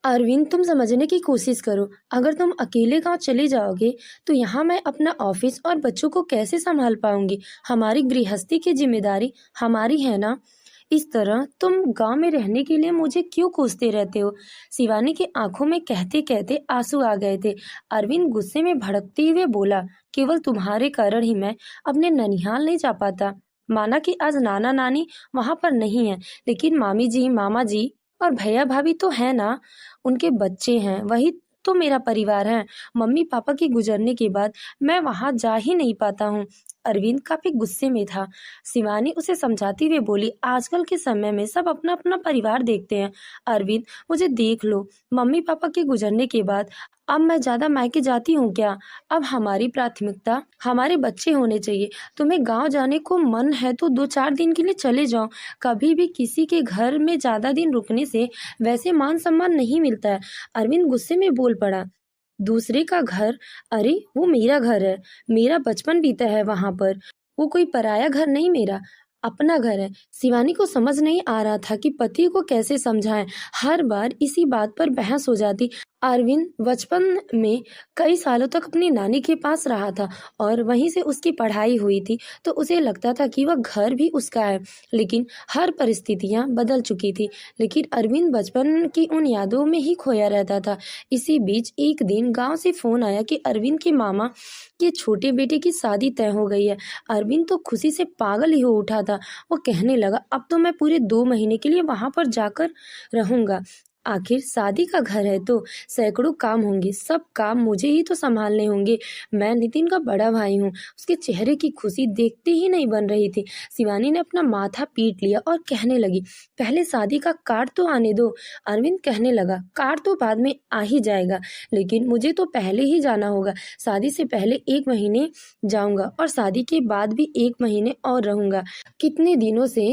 अरविंद, तुम समझने की कोशिश करो। अगर तुम अकेले गांव चले जाओगे तो यहाँ मैं अपना ऑफिस और बच्चों को कैसे संभाल पाऊंगी। हमारी गृहस्थी की जिम्मेदारी हमारी है ना। इस तरह तुम गांव में रहने के लिए मुझे क्यों कोसते रहते हो। शिवानी की आंखों में कहते कहते आंसू आ गए थे। अरविंद गुस्से में भड़कते हुए बोला, केवल तुम्हारे कारण ही मैं अपने ननिहाल नहीं जा पाता। माना कि आज नाना नानी वहां पर नहीं है, लेकिन मामी जी, मामा जी और भैया भाभी तो है ना। उनके बच्चे हैं, वही तो मेरा परिवार है। मम्मी पापा के गुजरने के बाद मैं वहां जा ही नहीं पाता हूँ। अरविंद काफी गुस्से में था। शिवानी उसे समझाती हुए बोली, आजकल के समय में सब अपना अपना परिवार देखते हैं। अरविंद, मुझे देख लो, मम्मी पापा के गुजरने के बाद अब मैं ज्यादा मायके जाती हूँ क्या। अब हमारी प्राथमिकता हमारे बच्चे होने चाहिए। तुम्हें गांव जाने को मन है तो 2-4 दिन के लिए चले जाओ। कभी भी किसी के घर में ज्यादा दिन रुकने से वैसे मान सम्मान नहीं मिलता है। अरविंद गुस्से में बोल पड़ा, दूसरे का घर? अरे वो मेरा घर है, मेरा बचपन बीता है वहां पर। वो कोई पराया घर नहीं, मेरा अपना घर है। शिवानी को समझ नहीं आ रहा था कि पति को कैसे समझाएं। हर बार इसी बात पर बहस हो जाती। अरविंद बचपन में कई सालों तक अपनी नानी के पास रहा था और वहीं से उसकी पढ़ाई हुई थी, तो उसे लगता था कि वह घर भी उसका है। लेकिन हर परिस्थितियां बदल चुकी थी। लेकिन अरविंद बचपन की उन यादों में ही खोया रहता था। इसी बीच एक दिन गांव से फोन आया कि अरविंद के मामा के छोटे बेटे की शादी तय हो गई है। अरविंद तो खुशी से पागल ही हो उठा था। वो कहने लगा, अब तो मैं पूरे 2 महीने के लिए वहां पर जाकर रहूंगा। आखिर शादी का घर है तो सैकड़ों काम होंगे, सब काम मुझे ही तो संभालने होंगे। मैं नितिन का बड़ा भाई हूँ। उसके चेहरे की खुशी देखते ही नहीं बन रही थी। शिवानी ने अपना माथा पीट लिया और कहने लगी, पहले शादी का कार्ड तो आने दो। अरविंद कहने लगा, कार्ड तो बाद में आ ही जाएगा, लेकिन मुझे तो पहले ही जाना होगा। शादी से पहले 1 महीने जाऊंगा और शादी के बाद भी 1 महीने और रहूंगा। कितने दिनों से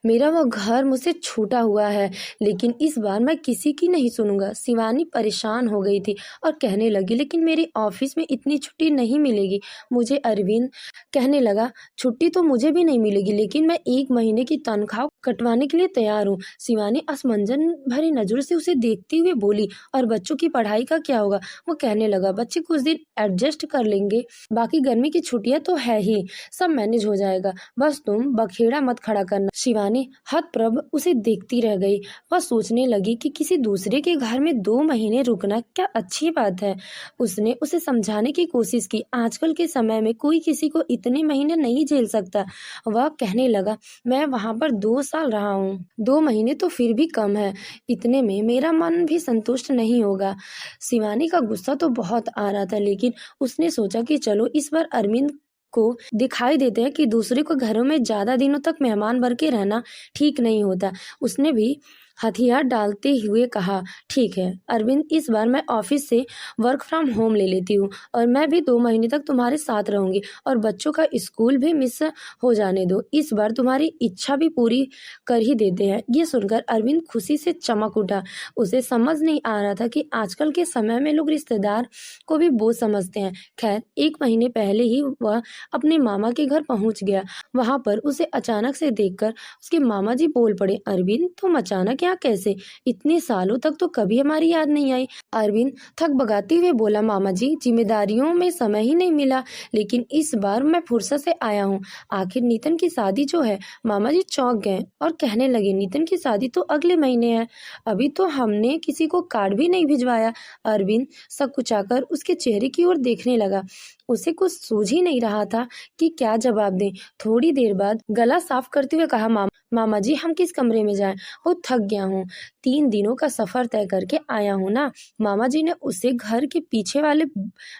मेरा वो घर मुझसे छूटा हुआ है, लेकिन इस बार मैं किसी की नहीं सुनूंगा। शिवानी परेशान हो गई थी और कहने लगी, लेकिन मेरे ऑफिस में इतनी छुट्टी नहीं मिलेगी मुझे। अरविंद कहने लगा, छुट्टी तो मुझे भी नहीं मिलेगी, लेकिन मैं 1 महीने की तनख्वाह कटवाने के लिए तैयार हूँ। शिवानी असमंजन भरी नजरों से उसे देखते हुए बोली, और बच्चों की पढ़ाई का क्या होगा। वो कहने लगा, बच्चे कुछ दिन एडजस्ट कर लेंगे, बाकी गर्मी की छुट्टियां तो है ही, सब मैनेज हो जाएगा। बस तुम बखेड़ा मत खड़ा करना। शिवानी हतप्रभ उसे देखती रह गई। वह सोचने लगी कि किसी दूसरे के घर में 2 महीने रुकना क्या अच्छी बात है। उसने उसे समझाने की कोशिश की, आजकल के समय में कोई किसी को इतने महीने नहीं झेल सकता। वह कहने लगा, मैं वहां पर 2 साल रहा हूँ, 2 महीने तो फिर भी कम है। इतने में मेरा मन भी संतुष्ट नहीं होगा। शिवानी का गुस्सा तो बहुत आ रहा था, लेकिन उसने सोचा कि चलो इस बार अरविंद को दिखाई देते हैं कि दूसरे को घरों में ज्यादा दिनों तक मेहमान बन के रहना ठीक नहीं होता। उसने भी हथियार डालते हुए कहा, ठीक है अरविंद, इस बार मैं ऑफिस से वर्क फ्रॉम होम ले लेती हूँ और मैं भी 2 महीने तक तुम्हारे साथ रहूंगी और बच्चों का स्कूल भी मिस हो जाने दो। इस बार तुम्हारी इच्छा भी पूरी कर ही देते हैं। ये सुनकर अरविंद खुशी से चमक उठा। उसे समझ नहीं आ रहा था कि आजकल के समय में लोग रिश्तेदार को भी बोझ समझते हैं। खैर, 1 महीने पहले ही वह अपने मामा के घर पहुंच गया। वहां पर उसे अचानक से देखकर उसके मामा जी बोल पड़े, अरविंद तुम अचानक यहाँ कैसे? इतने सालों तक तो कभी हमारी याद नहीं आई। अरविंद थक बगाते हुए बोला, मामा जी, जिम्मेदारियों में समय ही नहीं मिला, लेकिन इस बार मैं फुर्सत से आया हूँ। आखिर नितिन की शादी जो है। मामा जी चौंक गए और कहने लगे, नितिन की शादी तो अगले महीने है, अभी तो हमने किसी को कार्ड भी नहीं भिजवाया। अरविंद सकुचाकर उसके चेहरे की ओर देखने लगा। उसे कुछ सूझ ही नहीं रहा था कि क्या जवाब दें। थोड़ी देर बाद गला साफ करते हुए कहा, मामा जी, हम किस कमरे में जाएं? वो थक गया हूँ, 3 दिनों का सफर तय करके आया हूँ ना। मामा जी ने उसे घर के पीछे वाले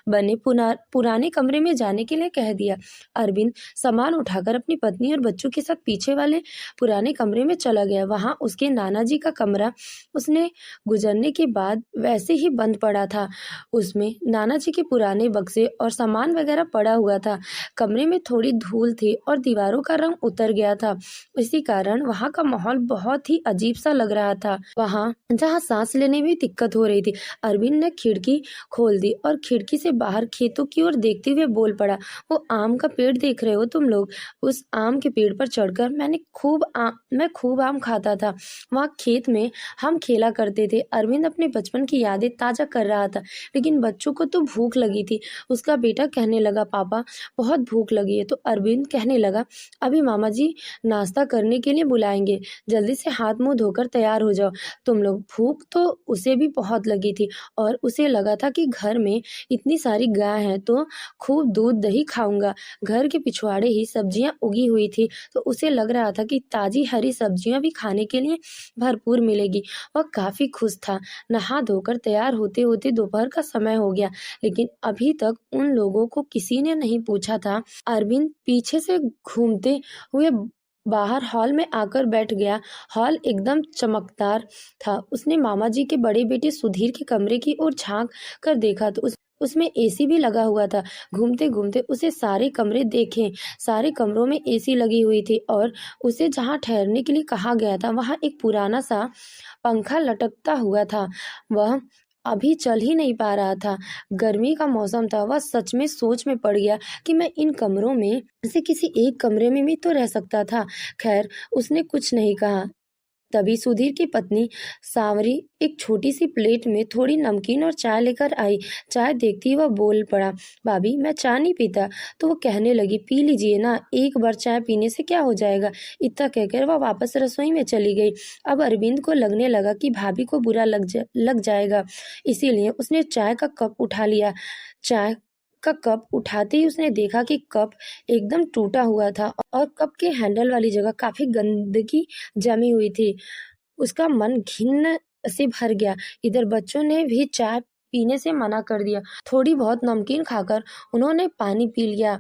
बने पुराने कमरे में जाने के लिए कह दिया। अरविंद सामान उठाकर अपनी पत्नी और बच्चों के साथ पीछे वाले पुराने कमरे में चला गया। वहां उसके नाना जी का कमरा उसने गुजरने के बाद वैसे ही बंद पड़ा था। उसमें नाना जी के पुराने बक्से और सामान वगैरह पड़ा हुआ था। कमरे में थोड़ी धूल थी और दीवारों का रंग उतर गया था। इसी कारण वहां का माहौल बहुत ही अजीब सा लग रहा था। वहाँ जहाँ सांस लेने में दिक्कत हो रही थी। अरविंद ने खिड़की खोल दी और खिड़की से बाहर खेतों की ओर देखते हुए बोल पड़ा, वो आम का पेड़ देख रहे हो तुम लोग? उस आम के पेड़ पर चढ़कर मैं खूब आम खाता था। वहाँ खेत में हम खेला करते थे। अरविंद अपने बचपन की यादें ताजा कर रहा था, लेकिन बच्चों को तो भूख लगी थी। उसका बेटा कहने लगा, पापा बहुत भूख लगी है। तो अरविंद कहने लगा, अभी मामा जी नाश्ता करने के लिए बुलाएंगे, जल्दी से हाथ मुंह धोकर तैयार हो जाओ तुम लोग। भूख तो उसे भी बहुत लगी थी और उसे लगा था कि घर में इतनी सारी गाय हैं तो खूब दूध दही खाऊंगा। घर के पिछवाड़े ही सब्जियां उगी हुई थी तो उसे लग रहा था कि ताजी हरी सब्जियां भी खाने के लिए भरपूर मिलेगी। वह काफी खुश था। नहा धोकर तैयार होते होते दोपहर का समय हो गया, लेकिन अभी तक उन लोगों को किसी ने नहीं पूछा था। अरविंद पीछे से घूमते हुए बाहर हॉल में आकर बैठ गया। हॉल एकदम चमकदार था। उसने मामा जी के बड़े बेटे सुधीर के कमरे की ओर झांक कर देखा तो उसमें एसी भी लगा हुआ था। घूमते घूमते उसे सारे कमरे देखे। सारे कमरों में एसी लगी हुई थी और उसे जहाँ ठहरने के लिए कहा गया था वहाँ एक पुराना सा पंखा लटकता हुआ था। वह अभी चल ही नहीं पा रहा था। गर्मी का मौसम था। वह सच में सोच में पड़ गया कि मैं इन कमरों में से किसी एक कमरे में भी तो रह सकता था। खैर, उसने कुछ नहीं कहा। तभी सुधीर की पत्नी सांवरी एक छोटी सी प्लेट में थोड़ी नमकीन और चाय लेकर आई। चाय देखते ही वह बोल पड़ा, भाभी मैं चाय नहीं पीता। तो वो कहने लगी, पी लीजिए ना, एक बार चाय पीने से क्या हो जाएगा। इतना कहकर वह वापस रसोई में चली गई। अब अरविंद को लगने लगा कि भाभी को बुरा लग जाएगा, इसीलिए उसने चाय का कप उठा लिया। चाय का कप उठाते ही उसने देखा कि कप एकदम टूटा हुआ था और कप के हैंडल वाली जगह काफी गंदगी जमी हुई थी। उसका मन घिन्न से भर गया। इधर बच्चों ने भी चाय पीने से मना कर दिया। थोड़ी बहुत नमकीन खाकर उन्होंने पानी पी लिया।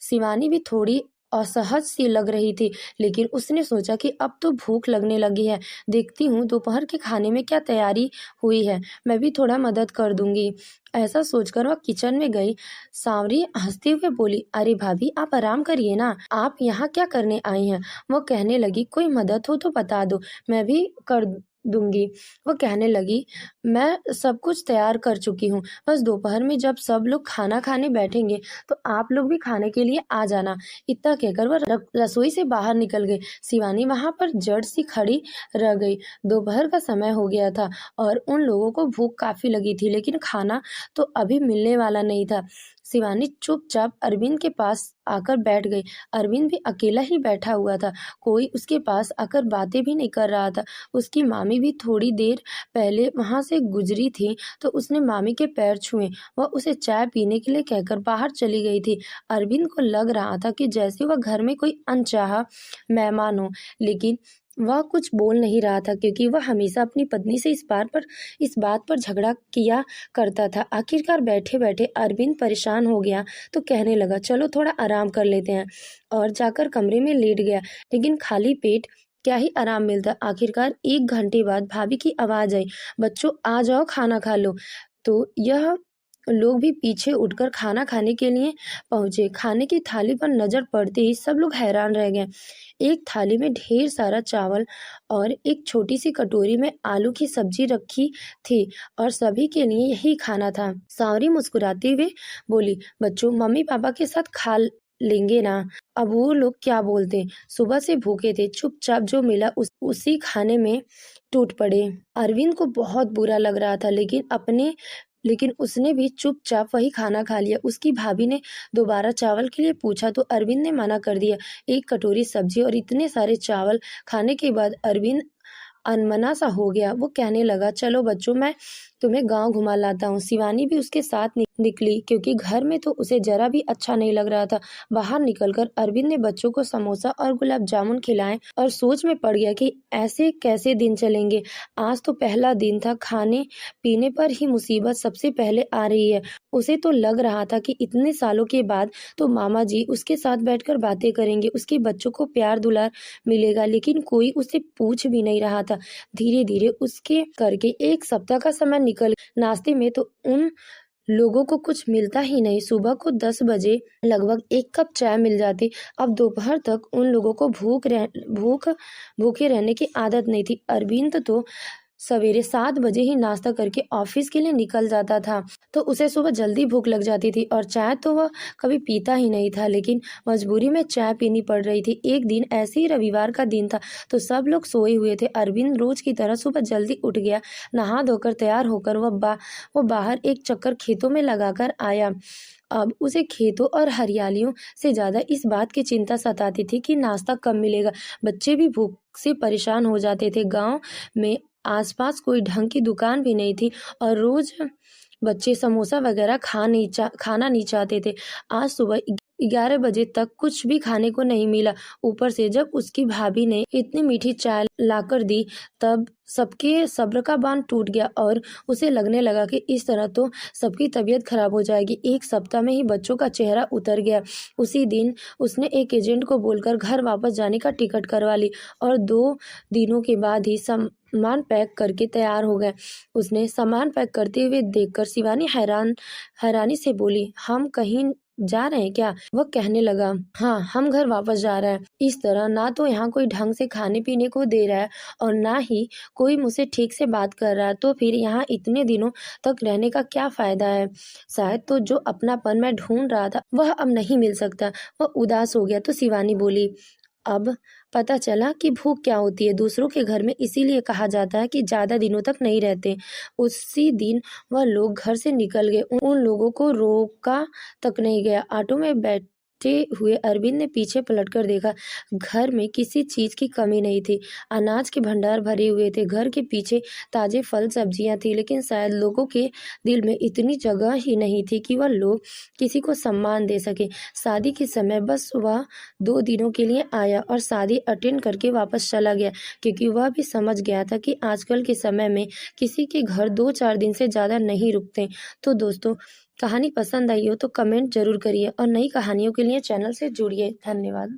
शिवानी भी थोड़ी असहज सी लग रही थी, लेकिन उसने सोचा कि अब तो भूख लगने लगी है, देखती हूँ दोपहर के खाने में क्या तैयारी हुई है, मैं भी थोड़ा मदद कर दूंगी। ऐसा सोचकर वह किचन में गई। सांवरी हंसते हुए बोली, अरे भाभी आप आराम करिए ना, आप यहाँ क्या करने आई हैं। वो कहने लगी, कोई मदद हो तो बता दो, मैं भी कर दूंगी। वो कहने लगी, मैं सब कुछ तैयार कर चुकी हूँ, बस दोपहर में जब सब लोग खाना खाने बैठेंगे तो आप लोग भी खाने के लिए आ जाना। इतना कहकर वह रसोई से बाहर निकल गई। शिवानी वहां पर जड़ सी खड़ी रह गई। दोपहर का समय हो गया था और उन लोगों को भूख काफी लगी थी, लेकिन खाना तो अभी मिलने वाला नहीं था। शिवानी चुपचाप अरविंद के पास आकर बैठ गई। अरविंद भी अकेला ही बैठा हुआ था, कोई उसके पास आकर बातें भी नहीं कर रहा था। उसकी मामी भी थोड़ी देर पहले वहां से गुजरी थी तो उसने मामी के पैर छुए। वह उसे चाय पीने के लिए कहकर बाहर चली गई थी। अरविंद को लग रहा था कि जैसे वह घर में कोई अनचाहा मेहमान हो, लेकिन वह कुछ बोल नहीं रहा था क्योंकि वह हमेशा अपनी पत्नी से इस बात पर झगड़ा किया करता था। आखिरकार बैठे बैठे अरविंद परेशान हो गया तो कहने लगा, चलो थोड़ा आराम कर लेते हैं, और जाकर कमरे में लेट गया। लेकिन खाली पेट क्या ही आराम मिलता। आखिरकार 1 घंटे बाद भाभी की आवाज आई, बच्चों आ जाओ खाना खा लो। तो यह लोग भी पीछे उठकर खाना खाने के लिए पहुंचे। खाने की थाली पर नजर पड़ते ही सब लोग हैरान रह गए। एक थाली में ढेर सारा चावल और एक छोटी सी कटोरी में आलू की सब्जी रखी थी और सभी के लिए यही खाना था। सावरी मुस्कुराते हुए बोली, बच्चों मम्मी पापा के साथ खा लेंगे ना, अब वो लोग क्या बोलते, सुबह से भूखे थे, चुपचाप जो मिला उसी खाने में टूट पड़े। अरविंद को बहुत बुरा लग रहा था, लेकिन उसने भी चुपचाप वही खाना खा लिया। उसकी भाभी ने दोबारा चावल के लिए पूछा तो अरविंद ने मना कर दिया। एक कटोरी सब्जी और इतने सारे चावल खाने के बाद अरविंद अनमना सा हो गया। वो कहने लगा, चलो बच्चों मैं तुम्हें गांव घुमा लाता हूँ। शिवानी भी उसके साथ निकली क्योंकि घर में तो उसे जरा भी अच्छा नहीं लग रहा था। बाहर निकलकर अरविंद ने बच्चों को समोसा और गुलाब जामुन खिलाए और सोच में पड़ गया कि ऐसे कैसे दिन चलेंगे। आज तो पहला दिन था, खाने पीने पर ही मुसीबत सबसे पहले आ रही है। उसे तो लग रहा था कि इतने सालों के बाद तो मामा जी उसके साथ बैठकर बातें करेंगे, उसके बच्चों को प्यार दुलार मिलेगा, लेकिन कोई उसे पूछ भी नहीं रहा था। धीरे धीरे उसके करके 1 सप्ताह का समय निकल। नाश्ते में तो उन लोगों को कुछ मिलता ही नहीं। सुबह को 10 बजे लगभग 1 कप चाय मिल जाती। अब दोपहर तक उन लोगों को भूखे रहने की आदत नहीं थी। अरविंद तो सवेरे 7 बजे ही नाश्ता करके ऑफिस के लिए निकल जाता था, तो उसे सुबह जल्दी भूख लग जाती थी और चाय तो वह कभी पीता ही नहीं था, लेकिन मजबूरी में चाय पीनी पड़ रही थी। एक दिन ऐसे ही रविवार का दिन था, तो सब लोग सोए हुए थे। अरविंद रोज की तरह सुबह जल्दी उठ गया। नहा धोकर तैयार होकर वो बाहर एक चक्कर खेतों में लगाकर आया। अब उसे खेतों और हरियालियों से ज्यादा इस बात की चिंता सताती थी कि नाश्ता कब मिलेगा। बच्चे भी भूख से परेशान हो जाते थे। गांव में आसपास कोई ढंग की दुकान भी नहीं थी और रोज बच्चे समोसा वगैरह खाना नहीं चाहते थे। आज सुबह 11 बजे तक कुछ भी खाने को नहीं मिला। ऊपर से जब उसकी भाभी ने इतनी मीठी चाय लाकर दी, तब सबके सब्र का बांध टूट गया और उसे लगने लगा कि इस तरह तो सबकी तबीयत खराब हो जाएगी। एक सप्ताह में ही बच्चों का चेहरा उतर गया। उसी दिन उसने एक एजेंट को बोलकर घर वापस जाने का टिकट करवा ली और 2 दिनों के बाद ही सामान पैक करके तैयार हो गए। उसने सामान पैक करते हुए देखकर शिवानी हैरानी से बोली, हम कहीं जा रहे हैं क्या? वह कहने लगा, हाँ, हम घर वापस जा रहे हैं। इस तरह ना तो यहाँ कोई ढंग से खाने पीने को दे रहा है और ना ही कोई मुझसे ठीक से बात कर रहा है, तो फिर यहाँ इतने दिनों तक रहने का क्या फायदा है? शायद तो जो अपनापन मैं ढूंढ रहा था वह अब नहीं मिल सकता। वह उदास हो गया तो शिवानी बोली, अब पता चला कि भूख क्या होती है। दूसरों के घर में इसीलिए कहा जाता है कि ज्यादा दिनों तक नहीं रहते। उसी दिन वह लोग घर से निकल गए। उन लोगों को रोका तक नहीं गया। ऑटो में बैठे हुए अरविंद ने पीछे पलटकर देखा। घर में किसी चीज की कमी नहीं थी। अनाज के भंडार भरे हुए थे। घर के पीछे ताजे फल सब्जियां थी, लेकिन शायद लोगों के दिल में इतनी जगह ही नहीं थी कि वह लोग किसी को सम्मान दे सके। शादी के समय बस वह 2 दिनों के लिए आया और शादी अटेंड करके वापस चला गया, क्योंकि वह भी समझ गया था कि आजकल के समय में किसी के घर 2-4 दिन से ज्यादा नहीं रुकते। तो दोस्तों, कहानी पसंद आई हो तो कमेंट जरूर करिए और नई कहानियों के लिए चैनल से जुड़िए। धन्यवाद।